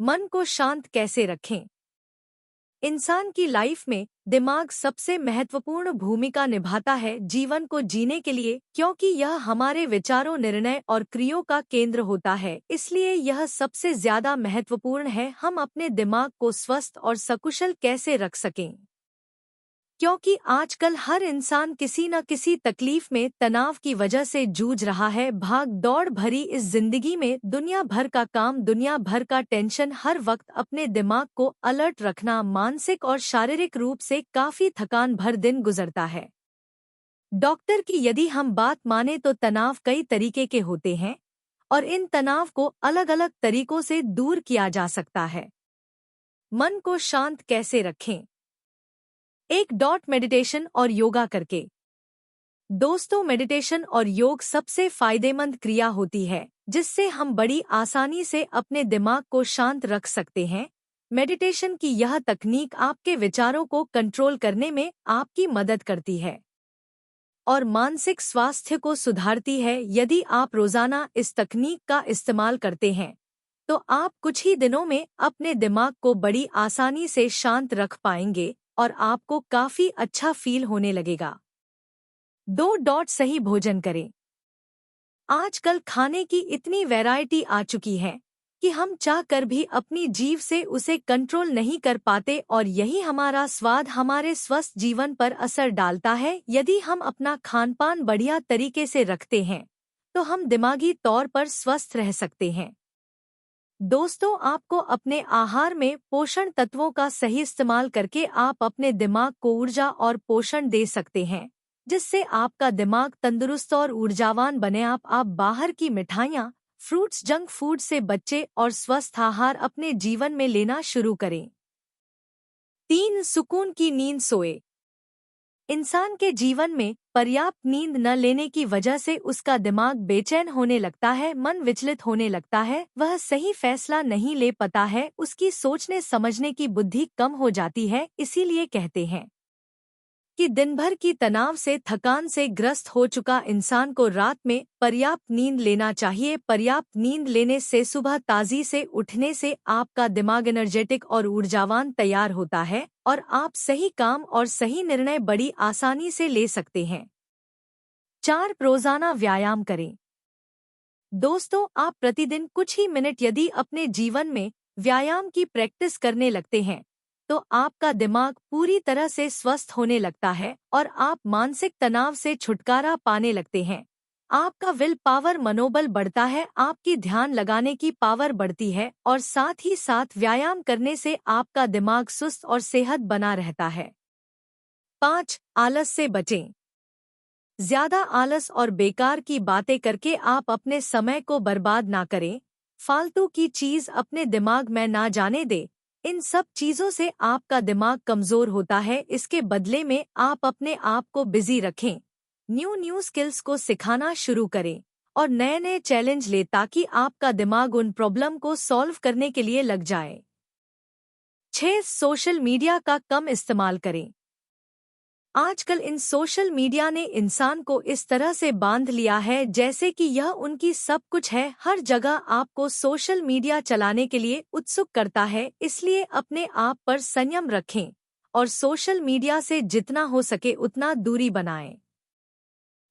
मन को शांत कैसे रखें? इंसान की लाइफ में दिमाग सबसे महत्वपूर्ण भूमिका निभाता है जीवन को जीने के लिए, क्योंकि यह हमारे विचारों, निर्णय और क्रियाओं का केंद्र होता है। इसलिए यह सबसे ज्यादा महत्वपूर्ण है हम अपने दिमाग को स्वस्थ और सकुशल कैसे रख सकें। क्योंकि आजकल हर इंसान किसी न किसी तकलीफ में, तनाव की वजह से जूझ रहा है। भाग दौड़ भरी इस जिंदगी में दुनिया भर का काम, दुनिया भर का टेंशन, हर वक्त अपने दिमाग को अलर्ट रखना मानसिक और शारीरिक रूप से काफी थकान भर दिन गुजरता है। डॉक्टर की यदि हम बात माने तो तनाव कई तरीके के होते हैं और इन तनाव को अलग अलग तरीकों से दूर किया जा सकता है। मन को शांत कैसे रखें? एक डॉट मेडिटेशन और योगा करके। दोस्तों, मेडिटेशन और योग सबसे फायदेमंद क्रिया होती है जिससे हम बड़ी आसानी से अपने दिमाग को शांत रख सकते हैं। मेडिटेशन की यह तकनीक आपके विचारों को कंट्रोल करने में आपकी मदद करती है और मानसिक स्वास्थ्य को सुधारती है। यदि आप रोजाना इस तकनीक का इस्तेमाल करते हैं तो आप कुछ ही दिनों में अपने दिमाग को बड़ी आसानी से शांत रख पाएंगे और आपको काफी अच्छा फील होने लगेगा। 2. सही भोजन करें। आजकल खाने की इतनी वैरायटी आ चुकी है कि हम चाह कर भी अपनी जीभ से उसे कंट्रोल नहीं कर पाते और यही हमारा स्वाद हमारे स्वस्थ जीवन पर असर डालता है। यदि हम अपना खानपान बढ़िया तरीके से रखते हैं तो हम दिमागी तौर पर स्वस्थ रह सकते हैं। दोस्तों, आपको अपने आहार में पोषण तत्वों का सही इस्तेमाल करके आप अपने दिमाग को ऊर्जा और पोषण दे सकते हैं, जिससे आपका दिमाग तंदुरुस्त और ऊर्जावान बने। आप बाहर की मिठाइयाँ, फ्रूट्स, जंक फूड से बचें और स्वस्थ आहार अपने जीवन में लेना शुरू करें। 3. सुकून की नींद सोए। इंसान के जीवन में पर्याप्त नींद न लेने की वजह से उसका दिमाग बेचैन होने लगता है, मन विचलित होने लगता है, वह सही फैसला नहीं ले पाता है, उसकी सोचने समझने की बुद्धि कम हो जाती है। इसीलिए कहते हैं कि दिन भर की तनाव से, थकान से ग्रस्त हो चुका इंसान को रात में पर्याप्त नींद लेना चाहिए। पर्याप्त नींद लेने से सुबह ताजी से उठने से आपका दिमाग एनर्जेटिक और ऊर्जावान तैयार होता है और आप सही काम और सही निर्णय बड़ी आसानी से ले सकते हैं। 4. रोजाना व्यायाम करें। दोस्तों, आप प्रतिदिन कुछ ही मिनट यदि अपने जीवन में व्यायाम की प्रैक्टिस करने लगते हैं तो आपका दिमाग पूरी तरह से स्वस्थ होने लगता है और आप मानसिक तनाव से छुटकारा पाने लगते हैं। आपका विल पावर, मनोबल बढ़ता है, आपकी ध्यान लगाने की पावर बढ़ती है और साथ ही साथ व्यायाम करने से आपका दिमाग सुस्त और सेहत बना रहता है। 5. आलस से बचें। ज्यादा आलस और बेकार की बातें करके आप अपने समय को बर्बाद ना करें। फालतू की चीज अपने दिमाग में ना जाने दे। इन सब चीजों से आपका दिमाग कमजोर होता है। इसके बदले में आप अपने आप को बिजी रखें, न्यू स्किल्स को सिखाना शुरू करें और नए नए चैलेंज ले ताकि आपका दिमाग उन प्रॉब्लम को सॉल्व करने के लिए लग जाए। 6. सोशल मीडिया का कम इस्तेमाल करें। आजकल इन सोशल मीडिया ने इंसान को इस तरह से बांध लिया है जैसे कि यह उनकी सब कुछ है। हर जगह आपको सोशल मीडिया चलाने के लिए उत्सुक करता है। इसलिए अपने आप पर संयम रखें और सोशल मीडिया से जितना हो सके उतना दूरी बनाएं।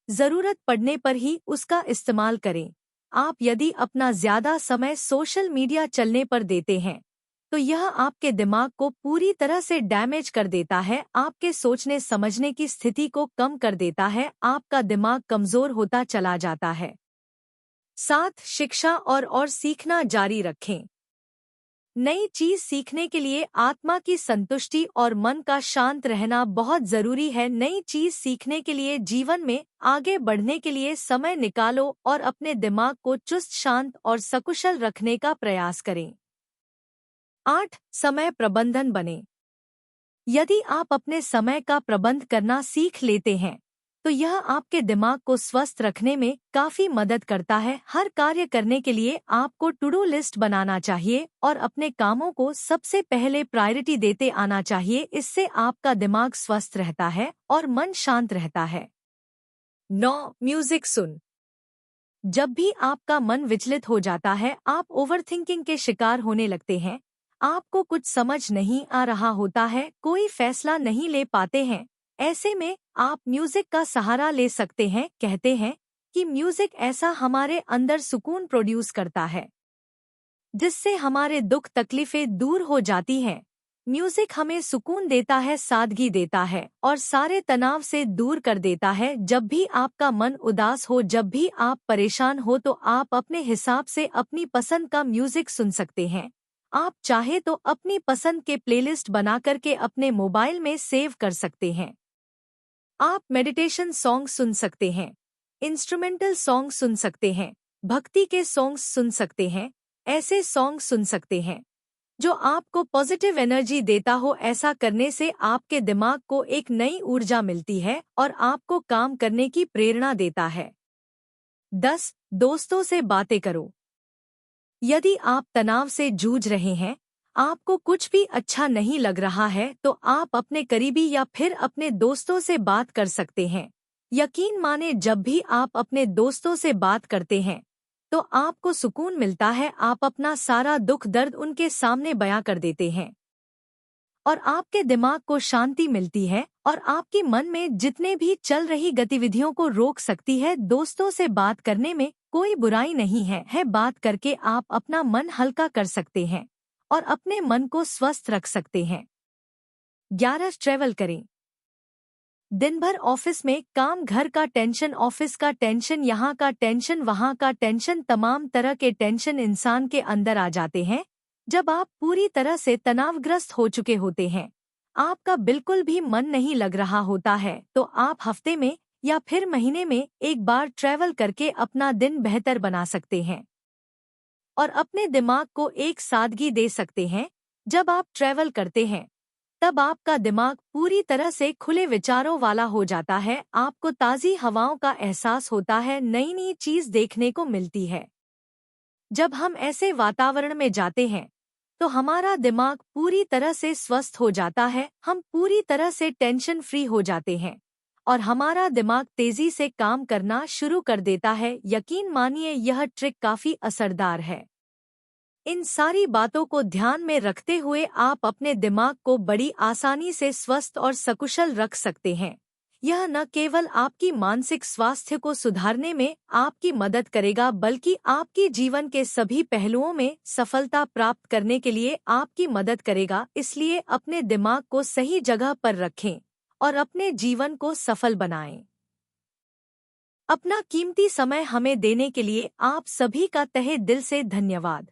जरूरत पड़ने पर ही उसका इस्तेमाल करें। आप यदि अपना ज्यादा समय सोशल मीडिया चलने पर देते हैं तो यह आपके दिमाग को पूरी तरह से डैमेज कर देता है, आपके सोचने समझने की स्थिति को कम कर देता है, आपका दिमाग कमजोर होता चला जाता है। 7. शिक्षा और सीखना जारी रखें। नई चीज सीखने के लिए आत्मा की संतुष्टि और मन का शांत रहना बहुत जरूरी है। नई चीज सीखने के लिए, जीवन में आगे बढ़ने के लिए समय निकालो और अपने दिमाग को चुस्त, शांत और सकुशल रखने का प्रयास करें। 8. समय प्रबंधन बने। यदि आप अपने समय का प्रबंध करना सीख लेते हैं तो यह आपके दिमाग को स्वस्थ रखने में काफी मदद करता है। हर कार्य करने के लिए आपको टू डू लिस्ट बनाना चाहिए और अपने कामों को सबसे पहले प्रायोरिटी देते आना चाहिए। इससे आपका दिमाग स्वस्थ रहता है और मन शांत रहता है। 9. म्यूजिक सुन। जब भी आपका मन विचलित हो जाता है, आप ओवरथिंकिंग के शिकार होने लगते हैं, आपको कुछ समझ नहीं आ रहा होता है, कोई फैसला नहीं ले पाते हैं, ऐसे में आप म्यूजिक का सहारा ले सकते हैं। कहते हैं कि म्यूजिक ऐसा हमारे अंदर सुकून प्रोड्यूस करता है जिससे हमारे दुख तकलीफें दूर हो जाती हैं। म्यूजिक हमें सुकून देता है, सादगी देता है और सारे तनाव से दूर कर देता है। जब भी आपका मन उदास हो, जब भी आप परेशान हो, तो आप अपने हिसाब से अपनी पसंद का म्यूजिक सुन सकते हैं। आप चाहे तो अपनी पसंद के प्लेलिस्ट बना करके अपने मोबाइल में सेव कर सकते हैं। आप मेडिटेशन सॉन्ग सुन सकते हैं, इंस्ट्रूमेंटल सॉन्ग सुन सकते हैं, भक्ति के सॉन्ग्स सुन सकते हैं, ऐसे सॉन्ग सुन सकते हैं जो आपको पॉजिटिव एनर्जी देता हो। ऐसा करने से आपके दिमाग को एक नई ऊर्जा मिलती है और आपको काम करने की प्रेरणा देता है। 10. दोस्तों से बातें करो। यदि आप तनाव से जूझ रहे हैं, आपको कुछ भी अच्छा नहीं लग रहा है, तो आप अपने करीबी या फिर अपने दोस्तों से बात कर सकते हैं। यकीन माने, जब भी आप अपने दोस्तों से बात करते हैं तो आपको सुकून मिलता है। आप अपना सारा दुख दर्द उनके सामने बयां कर देते हैं और आपके दिमाग को शांति मिलती है और आपकी मन में जितने भी चल रही गतिविधियों को रोक सकती है। दोस्तों से बात करने में कोई बुराई नहीं है। बात करके आप अपना मन हल्का कर सकते हैं और अपने मन को स्वस्थ रख सकते हैं। 11. ट्रैवल करें। दिन भर ऑफिस में काम, घर का टेंशन, ऑफिस का टेंशन, यहाँ का टेंशन, वहाँ का टेंशन, तमाम तरह के टेंशन इंसान के अंदर आ जाते हैं। जब आप पूरी तरह से तनावग्रस्त हो चुके होते हैं, आपका बिल्कुल भी मन नहीं लग रहा होता है, तो आप हफ्ते में या फिर महीने में एक बार ट्रैवल करके अपना दिन बेहतर बना सकते हैं और अपने दिमाग को एक सादगी दे सकते हैं। जब आप ट्रैवल करते हैं तब आपका दिमाग पूरी तरह से खुले विचारों वाला हो जाता है। आपको ताज़ी हवाओं का एहसास होता है, नई नई चीज देखने को मिलती है। जब हम ऐसे वातावरण में जाते हैं तो हमारा दिमाग पूरी तरह से स्वस्थ हो जाता है, हम पूरी तरह से टेंशन फ्री हो जाते हैं और हमारा दिमाग तेजी से काम करना शुरू कर देता है। यकीन मानिए, यह ट्रिक काफी असरदार है। इन सारी बातों को ध्यान में रखते हुए आप अपने दिमाग को बड़ी आसानी से स्वस्थ और सकुशल रख सकते हैं। यह न केवल आपकी मानसिक स्वास्थ्य को सुधारने में आपकी मदद करेगा, बल्कि आपकी जीवन के सभी पहलुओं में सफलता प्राप्त करने के लिए आपकी मदद करेगा। इसलिए अपने दिमाग को सही जगह पर रखें और अपने जीवन को सफल बनाएं। अपना कीमती समय हमें देने के लिए आप सभी का तहे दिल से धन्यवाद।